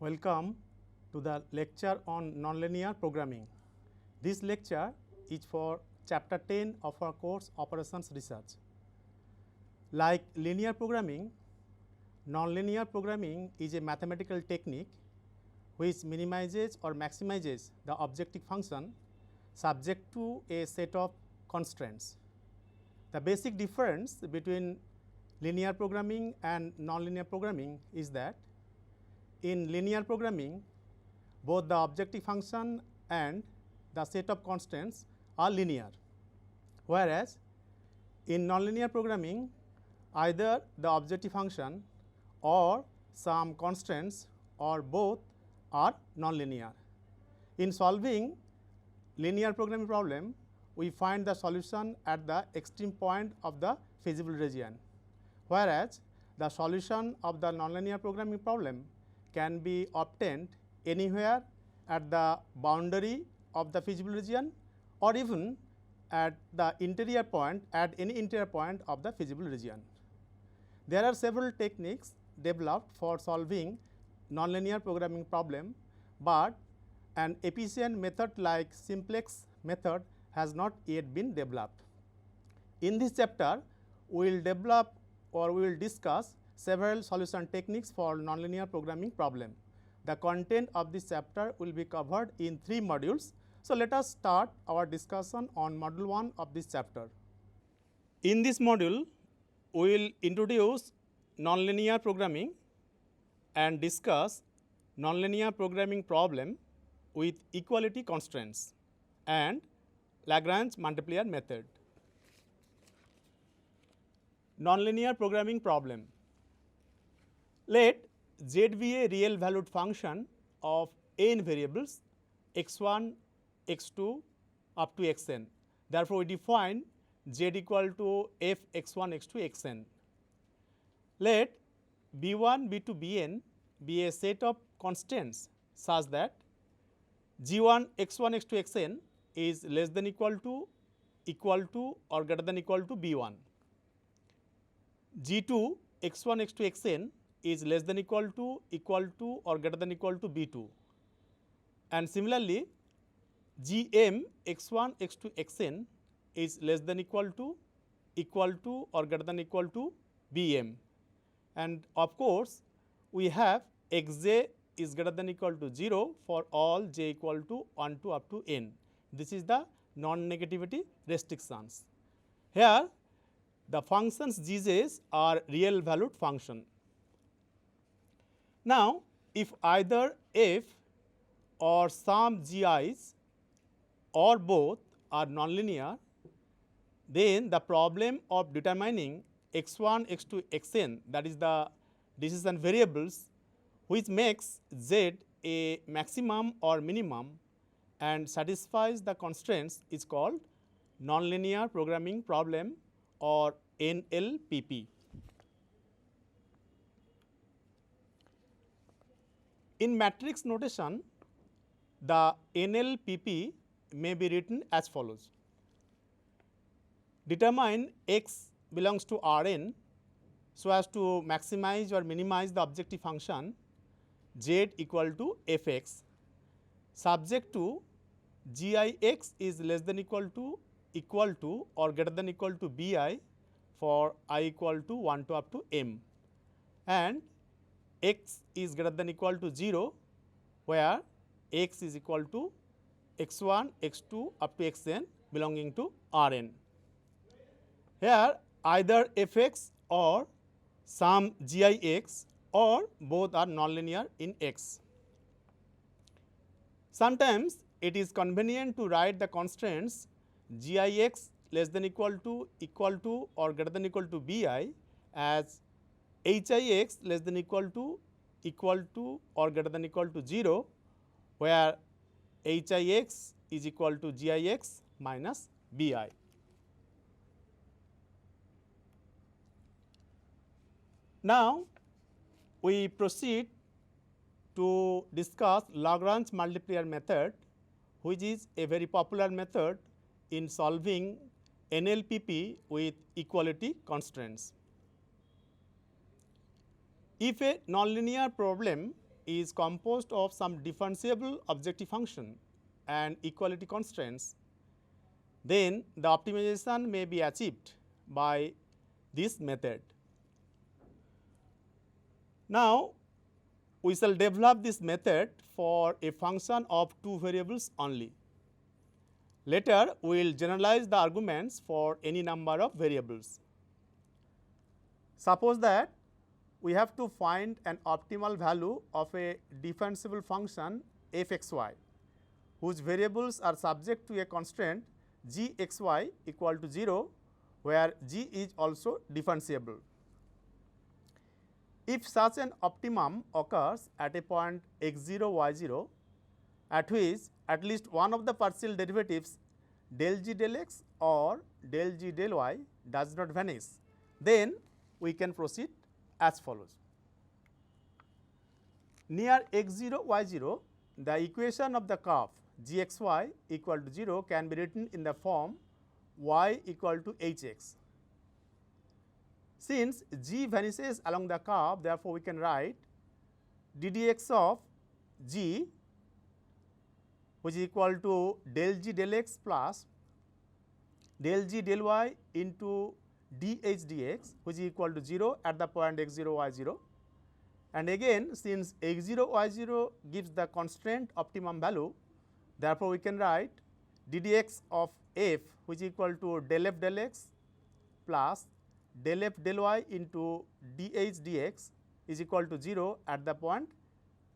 Welcome to the lecture on nonlinear programming. This lecture is for chapter 10 of our course Operations Research. Like linear programming, nonlinear programming is a mathematical technique which minimizes or maximizes the objective function subject to a set of constraints. The basic difference between linear programming and nonlinear programming is that in linear programming, both the objective function and the set of constraints are linear, whereas in nonlinear programming, either the objective function or some constraints or both are nonlinear. In solving linear programming problem, we find the solution at the extreme point of the feasible region, whereas the solution of the nonlinear programming problem can be obtained anywhere at the boundary of the feasible region or even at the interior point at any interior point of the feasible region. There are several techniques developed for solving nonlinear programming problem, but an efficient method like simplex method has not yet been developed. In this chapter, we will develop or we will discuss several solution techniques for nonlinear programming problem. The content of this chapter will be covered in 3 modules. So, let us start our discussion on module 1 of this chapter. In this module, we will introduce nonlinear programming and discuss nonlinear programming problem with equality constraints and Lagrange multiplier method. Nonlinear programming problem. Let Z be a real valued function of n variables x1, x2 up to xn. Therefore, we define Z equal to f x1, x2, xn. Let b1, b2, bn be a set of constants such that g1, x1, x2, xn is less than equal to or greater than equal to b1. g2, x1, x2, xn is less than equal to or greater than equal to b2, and similarly gm x1 x2 xn is less than equal to or greater than equal to bm, and of course we have xj is greater than equal to 0 for all j equal to 1 to up to n. This is the non-negativity restrictions. Here the functions gj's are real valued function. Now, if either f or some gi's or both are nonlinear, then the problem of determining x1, x2, xn, that is the decision variables which makes z a maximum or minimum and satisfies the constraints is called nonlinear programming problem or NLPP. In matrix notation, the NLPP may be written as follows. Determine x belongs to Rn so as to maximize or minimize the objective function z equal to fx, subject to gix is less than equal to or greater than equal to bi for I equal to 1 to up to m, and x is greater than equal to 0 where x is equal to x1, x2 up to xn belonging to Rn. Here either fx or some gix or both are nonlinear in x. Sometimes it is convenient to write the constraints gix less than equal to or greater than equal to bi as hix less than equal to or greater than equal to 0 where hix is equal to gix minus bi. Now, we proceed to discuss Lagrange multiplier method, which is a very popular method in solving NLPP with equality constraints. If a nonlinear problem is composed of some differentiable objective function and equality constraints, then the optimization may be achieved by this method. Now, we shall develop this method for a function of two variables only. Later, we will generalize the arguments for any number of variables. Suppose that we have to find an optimal value of a differentiable function f x y, whose variables are subject to a constraint g x y equal to 0, where g is also differentiable. If such an optimum occurs at a point x 0 y 0, at which at least one of the partial derivatives del g del x or del g del y does not vanish, then we can proceed as follows. Near x 0 y 0, the equation of the curve g x y equal to 0 can be written in the form y equal to h x. Since g vanishes along the curve, therefore, we can write d dx of g, which is equal to del g del x plus del g del y into dh dx, which is equal to 0 at the point x 0 y 0. And again, since x 0 y 0 gives the constraint optimum value, therefore, we can write d dx of f, which is equal to del f del x plus del f del y into dh dx is equal to 0 at the point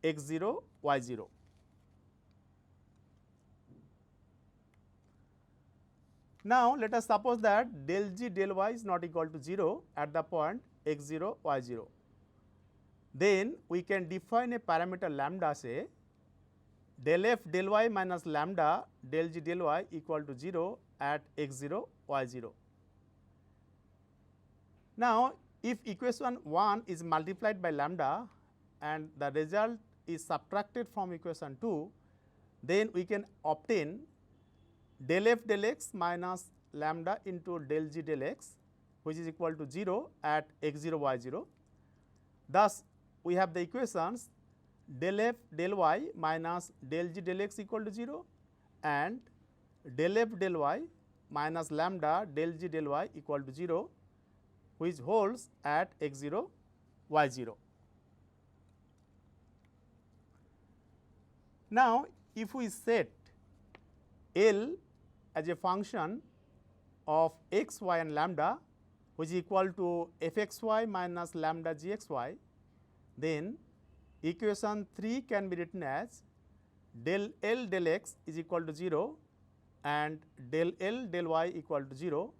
x 0 y 0. Now, let us suppose that del g del y is not equal to 0 at the point x 0 y 0. Then we can define a parameter lambda, say del f del y minus lambda del g del y equal to 0 at x 0 y 0. Now, if equation 1 is multiplied by lambda and the result is subtracted from equation 2, then we can obtain del f del x minus lambda into del g del x, which is equal to 0 at x 0 y 0. Thus, we have the equations del f del y minus del g del x equal to 0 and del f del y minus lambda del g del y equal to 0, which holds at x 0 y 0. Now, if we set L as a function of x, y and lambda, which is equal to f x y minus lambda g x y, then equation 3 can be written as del L del x is equal to 0 and del L del y equal to 0,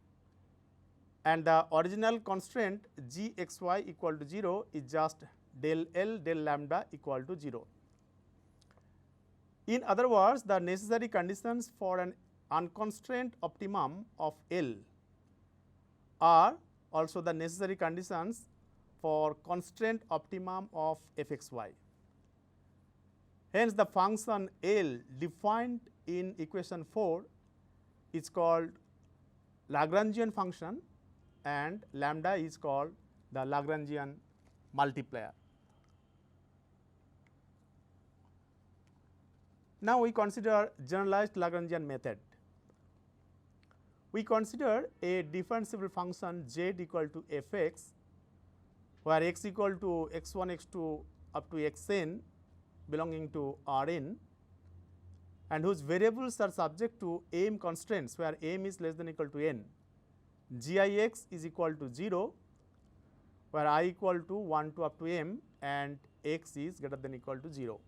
and the original constraint g x y equal to 0 is just del L del lambda equal to 0. In other words, the necessary conditions for an unconstrained optimum of L are also the necessary conditions for constraint optimum of f x y. Hence, the function L defined in equation 4 is called Lagrangian function and lambda is called the Lagrangian multiplier. Now, we consider generalized Lagrangian method. We consider a differentiable function z equal to f x, where x equal to x 1 x 2 up to x n belonging to R n, and whose variables are subject to m constraints, where m is less than equal to n. G I x is equal to 0, where I equal to 1 to up to m and x is greater than equal to 0.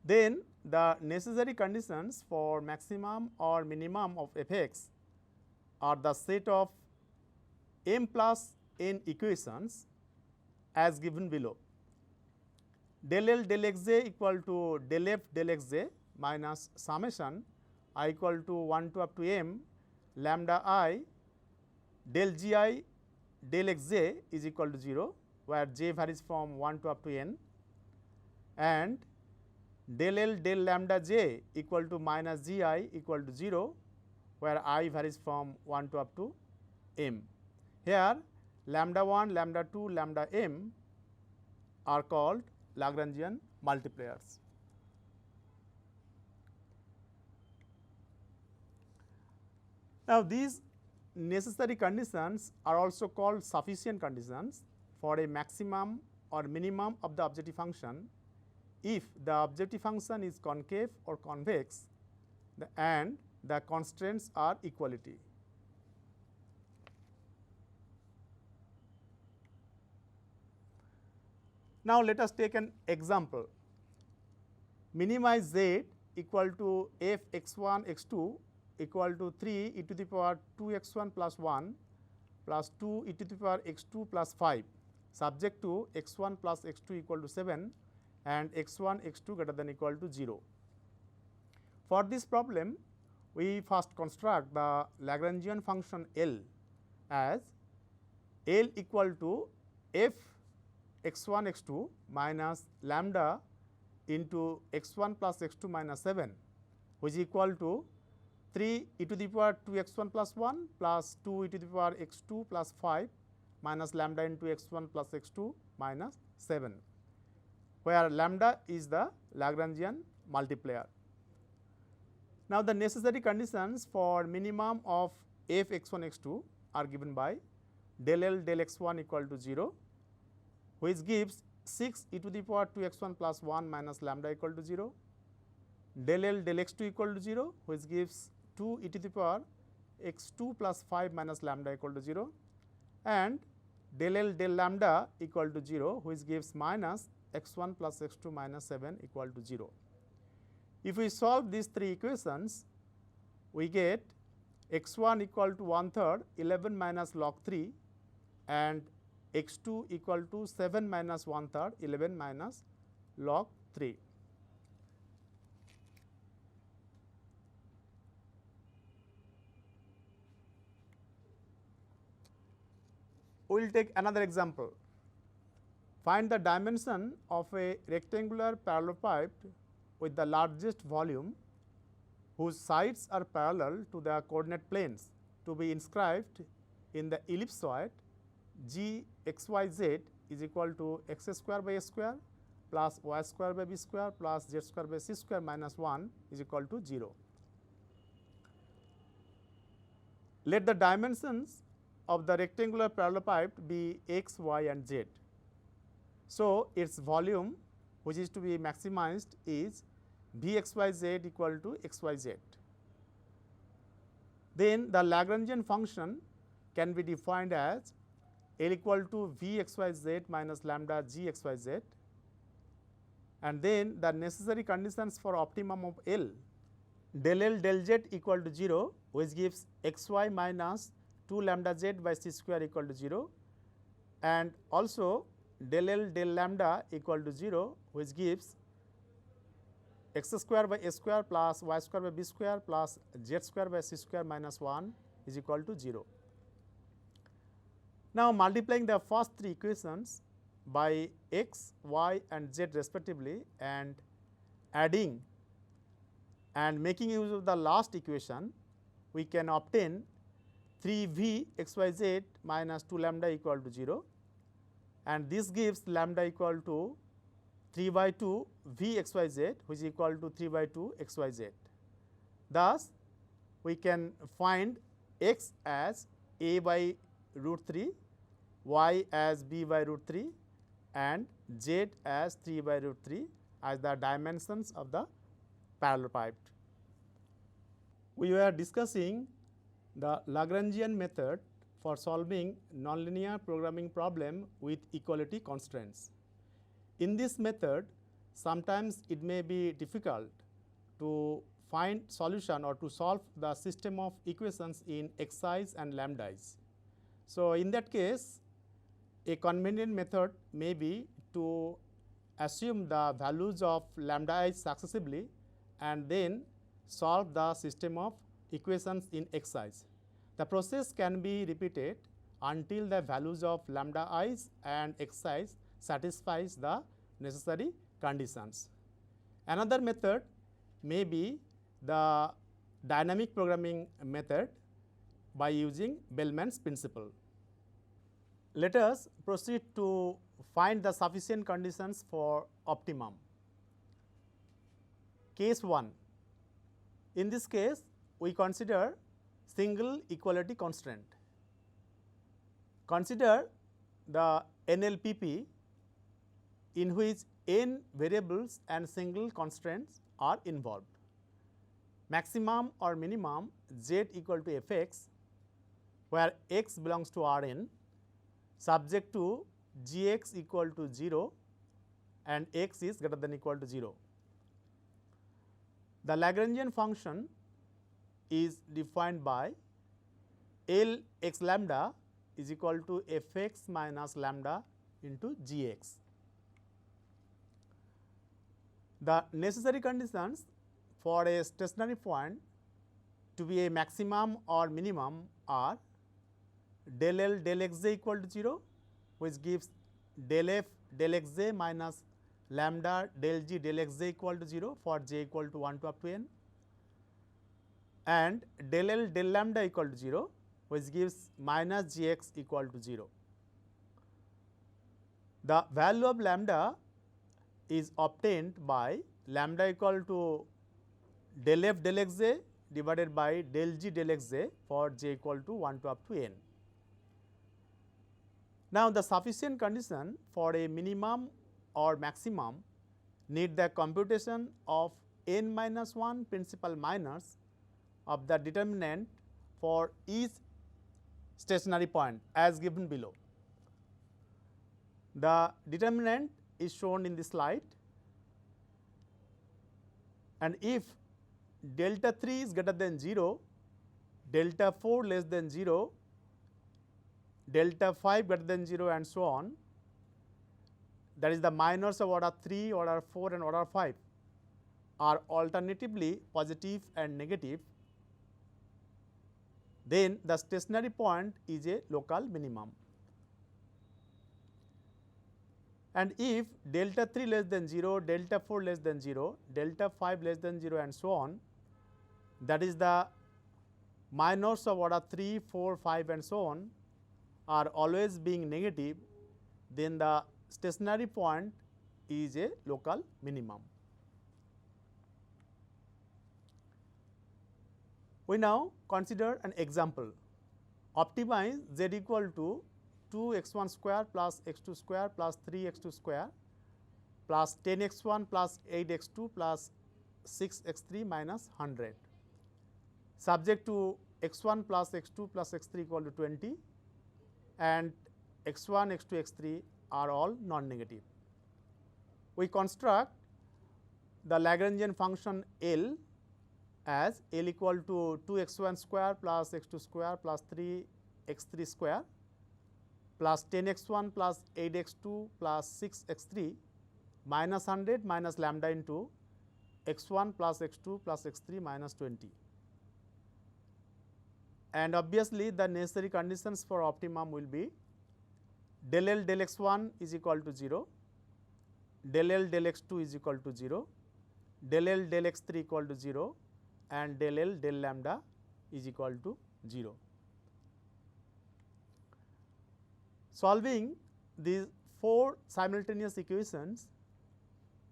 Then the necessary conditions for maximum or minimum of f x are the set of m plus n equations as given below. Del L del x j equal to del f del x j minus summation I equal to 1 to up to m lambda I del g I del x j is equal to 0, where j varies from 1 to up to n, and del L del lambda j equal to minus g I equal to 0, where I varies from 1 to up to m. Here lambda 1, lambda 2, lambda m are called Lagrangian multipliers. Now, these necessary conditions are also called sufficient conditions for a maximum or minimum of the objective function if the objective function is concave or convex and the constraints are equality. Now, let us take an example. Minimize z equal to f x 1 x 2 equal to 3 e to the power 2 x 1 plus 1 plus 2 e to the power x 2 plus 5 subject to x 1 plus x 2 equal to 7 and x 1 x 2 greater than equal to 0. For this problem, we first construct the Lagrangian function L as L equal to f x 1 x 2 minus lambda into x 1 plus x 2 minus 7, which is equal to 3 e to the power 2 x 1 plus 1 plus 2 e to the power x 2 plus 5 minus lambda into x 1 plus x 2 minus 7, where lambda is the Lagrangian multiplier. Now, the necessary conditions for minimum of f x 1 x 2 are given by del L del x 1 equal to 0, which gives 6 e to the power 2 x 1 plus 1 minus lambda equal to 0, del L del x 2 equal to 0, which gives 2 e to the power x 2 plus 5 minus lambda equal to 0, and del L del lambda equal to 0, which gives minus x 1 plus x 2 minus 7 equal to 0. If we solve these three equations, we get x 1 equal to 1/3 11 minus log 3 and x 2 equal to 7 minus 1/3 11 minus log 3. We will take another example. Find the dimension of a rectangular parallelepiped with the largest volume whose sides are parallel to the coordinate planes to be inscribed in the ellipsoid g x y z is equal to x square by a square plus y square by b square plus z square by c square minus 1 is equal to 0. Let the dimensions of the rectangular parallelepiped be x, y and z. So, its volume which is to be maximized is v x y z equal to x y z. Then the Lagrangian function can be defined as L equal to v x y z minus lambda g x y z, and then the necessary conditions for optimum of L, del L del z equal to 0, which gives x y minus 2 lambda z by c square equal to 0, and also del L del lambda equal to 0, which gives x square by a square plus y square by b square plus z square by c square minus 1 is equal to 0. Now, multiplying the first three equations by x, y and z respectively and adding and making use of the last equation, we can obtain 3v x y z minus 2 lambda equal to 0, and this gives lambda equal to 3 by 2 v x y z, which is equal to 3 by 2 x y z. Thus, we can find x as a by root 3, y as b by root 3 and z as 3 by root 3 as the dimensions of the parallelepiped. We were discussing the Lagrangian method for solving nonlinear programming problem with equality constraints. In this method, sometimes it may be difficult to find solution or to solve the system of equations in xi's and lambda's. So, in that case, a convenient method may be to assume the values of lambda i's successively and then solve the system of equations in xi's. The process can be repeated until the values of lambda i's and xi's satisfies the necessary conditions. Another method may be the dynamic programming method by using Bellman's principle. Let us proceed to find the sufficient conditions for optimum. Case 1. In this case, we consider single equality constraint. Consider the NLPP in which n variables and single constraints are involved. Maximum or minimum z equal to f x, where x belongs to R n, subject to g x equal to 0 and x is greater than equal to 0. The Lagrangian function is defined by L x lambda is equal to f x minus lambda into g x. The necessary conditions for a stationary point to be a maximum or minimum are del L del x j equal to 0, which gives del f del x j minus lambda del g del x j equal to 0 for j equal to 1 to up to n, and del L del lambda equal to 0, which gives minus g x equal to 0. The value of lambda is obtained by lambda equal to del f del x j divided by del g del x j for j equal to 1 to up to n. Now, the sufficient condition for a minimum or maximum need the computation of n minus 1 principal minors of the determinant for each stationary point as given below. The determinant is shown in the slide, and if delta 3 is greater than 0, delta 4 less than 0, delta 5 greater than 0 and so on, that is the minors of order 3, order 4 and order 5 are alternatively positive and negative, then the stationary point is a local minimum. And if delta 3 less than 0, delta 4 less than 0, delta 5 less than 0 and so on, that is the minors of order 3, 4, 5 and so on are always being negative, then the stationary point is a local minimum. We now consider an example. Optimize z equal to 2 x 1 square plus x 2 square plus 3 x 2 square plus 10 x 1 plus 8 x 2 plus 6 x 3 minus 100, subject to x 1 plus x 2 plus x 3 equal to 20 and x 1, x 2, x 3 are all non-negative. We construct the Lagrangian function L as L equal to 2 x 1 square plus x 2 square plus 3 x 3 square plus 10 x 1 plus 8 x 2 plus 6 x 3 minus 100 minus lambda into x 1 plus x 2 plus x 3 minus 20. And obviously, the necessary conditions for optimum will be del L del x 1 is equal to 0, del L del x 2 is equal to 0, del L del x 3 equal to 0 and del L del lambda is equal to 0. Solving these 4 simultaneous equations,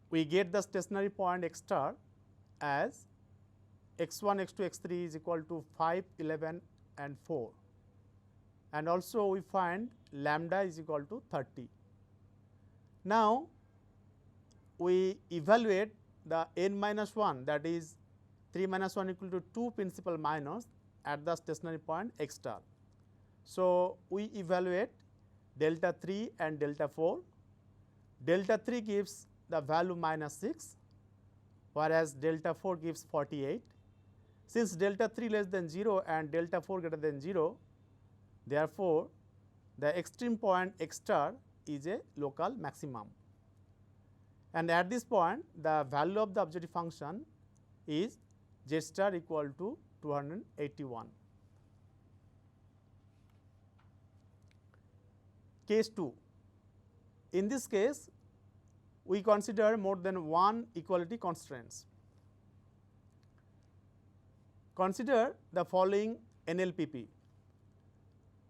we get the stationary point x star as x 1, x 2, x 3 is equal to 5, 11 and 4, and also we find lambda is equal to 30. Now, we evaluate the n minus 1, that is 3 minus 1 equal to 2 principal minors at the stationary point x star. So, we evaluate delta 3 and delta 4. Delta 3 gives the value minus 6, whereas delta 4 gives 48. Since delta 3 less than 0 and delta 4 greater than 0, therefore, the extreme point x star is a local maximum. And at this point, the value of the objective function is z star equal to 281. Case 2. In this case, we consider more than one equality constraints. Consider the following NLPP: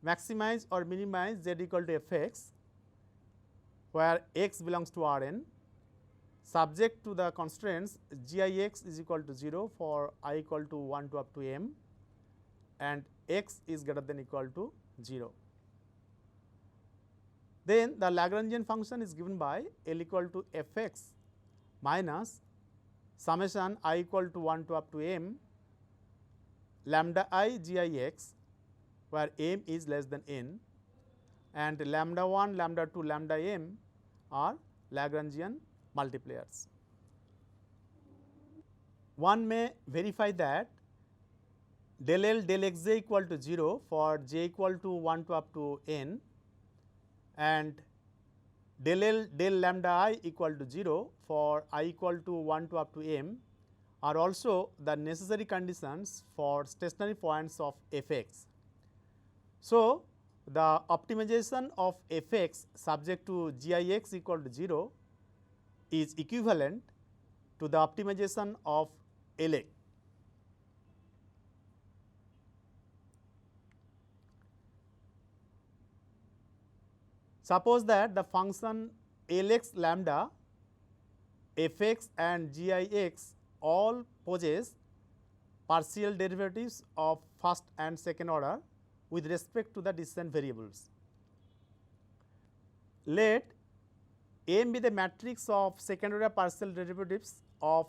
maximize or minimize z equal to f x, where x belongs to Rn, subject to the constraints Gix is equal to 0 for I equal to 1 to up to m and x is greater than equal to 0. Then the Lagrangian function is given by L equal to fx minus summation I equal to 1 to up to m lambda I Gix, where m is less than n, and lambda 1, lambda 2, lambda m are Lagrangian multipliers. One may verify that del L del xj equal to 0 for j equal to 1 to up to n and del L del lambda I equal to 0 for I equal to 1 to up to m are also the necessary conditions for stationary points of fx. So, the optimization of fx subject to Gix equal to 0 is equivalent to the optimization of La. Suppose that the function Lx lambda, fx and Gix all possess partial derivatives of first and second order with respect to the distant variables. Let M be the matrix of second order partial derivatives of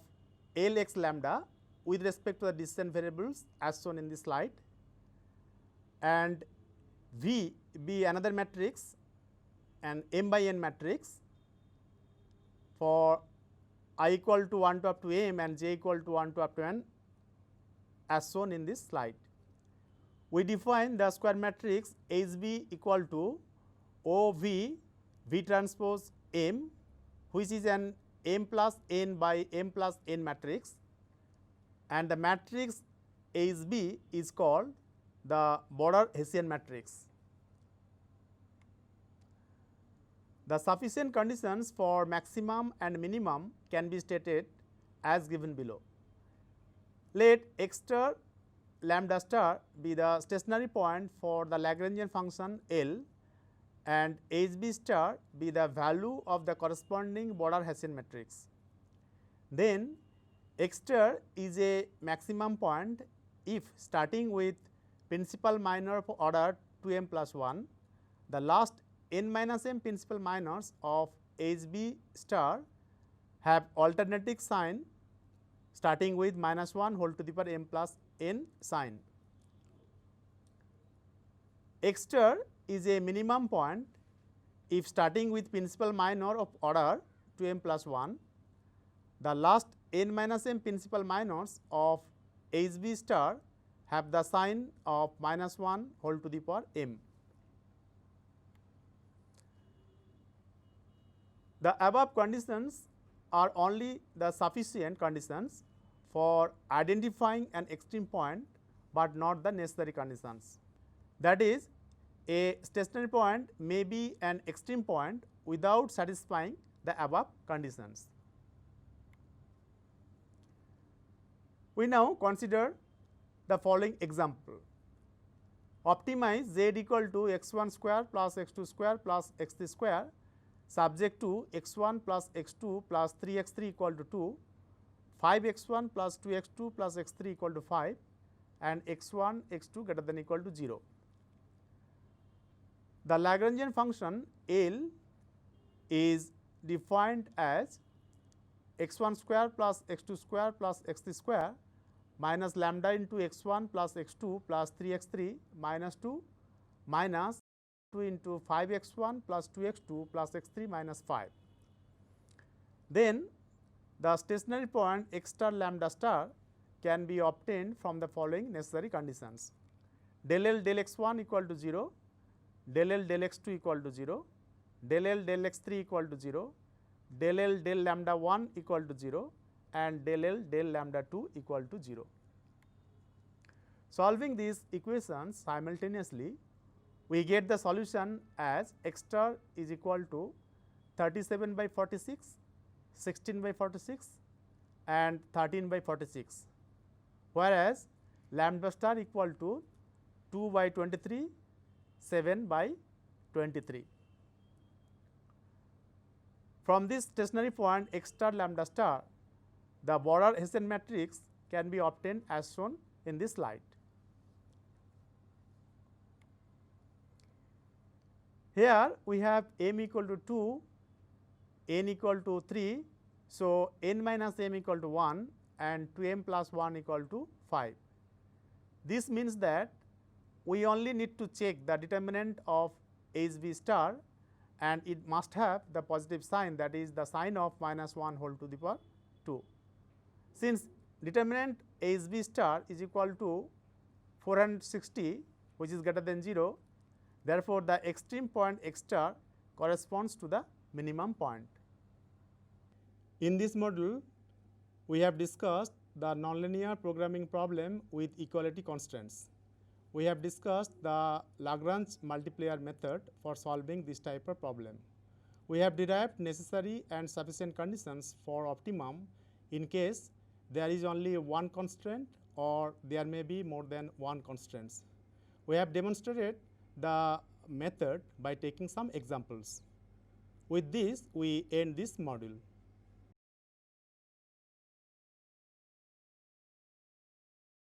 Lx lambda with respect to the distant variables as shown in this slide, and V be another matrix and m by n matrix for I equal to 1 to up to m and j equal to 1 to up to n as shown in this slide. We define the square matrix HB equal to OV V transpose m, which is an m plus n by m plus n matrix, and the matrix HB is called the border Hessian matrix. The sufficient conditions for maximum and minimum can be stated as given below. Let x star lambda star be the stationary point for the Lagrangian function L and HB star be the value of the corresponding border Hessian matrix. Then x star is a maximum point if starting with principal minor of order 2m plus 1, the last n minus m principal minors of HB star have alternating sign starting with minus 1 whole to the power m plus n sign. X star is a minimum point if starting with principal minor of order 2m plus 1, the last n minus m principal minors of HB star have the sign of minus 1 whole to the power m. The above conditions are only the sufficient conditions for identifying an extreme point, but not the necessary conditions. That is, a stationary point may be an extreme point without satisfying the above conditions. We now consider the following example. Optimize z equal to x1 square plus x2 square plus x3 square subject to x1 plus x2 plus 3x3 equal to 2, 5x1 plus 2x2 plus x3 equal to 5 and x1 x2 greater than equal to 0. The Lagrangian function L is defined as x1 square plus x2 square plus x3 square minus lambda into x1 plus x2 plus 3x3 minus 2 minus 2 into 5x1 plus 2x2 plus x3 minus 5. Then the stationary point x star lambda star can be obtained from the following necessary conditions. Del L del x1 equal to 0, del L del x2 equal to 0, del L del x3 equal to 0, del L del lambda 1 equal to 0 and del L del lambda 2 equal to 0. Solving these equations simultaneously, we get the solution as x star is equal to 37 by 46, 16 by 46 and 13 by 46, whereas lambda star equal to 2 by 23, 7 by 23. From this stationary point x star lambda star, the Borel Hessian matrix can be obtained as shown in this slide. Here we have m equal to 2, n equal to 3. So, n minus m equal to 1 and 2m plus 1 equal to 5. This means that we only need to check the determinant of HB star, and it must have the positive sign, that is the sign of minus 1 whole to the power 2. Since determinant HB star is equal to 460, which is greater than 0, therefore, the extreme point x star corresponds to the minimum point. In this module, we have discussed the nonlinear programming problem with equality constraints. We have discussed the Lagrange multiplier method for solving this type of problem. We have derived necessary and sufficient conditions for optimum in case there is only one constraint or there may be more than one constraints. We have demonstrated the method by taking some examples. With this, we end this module.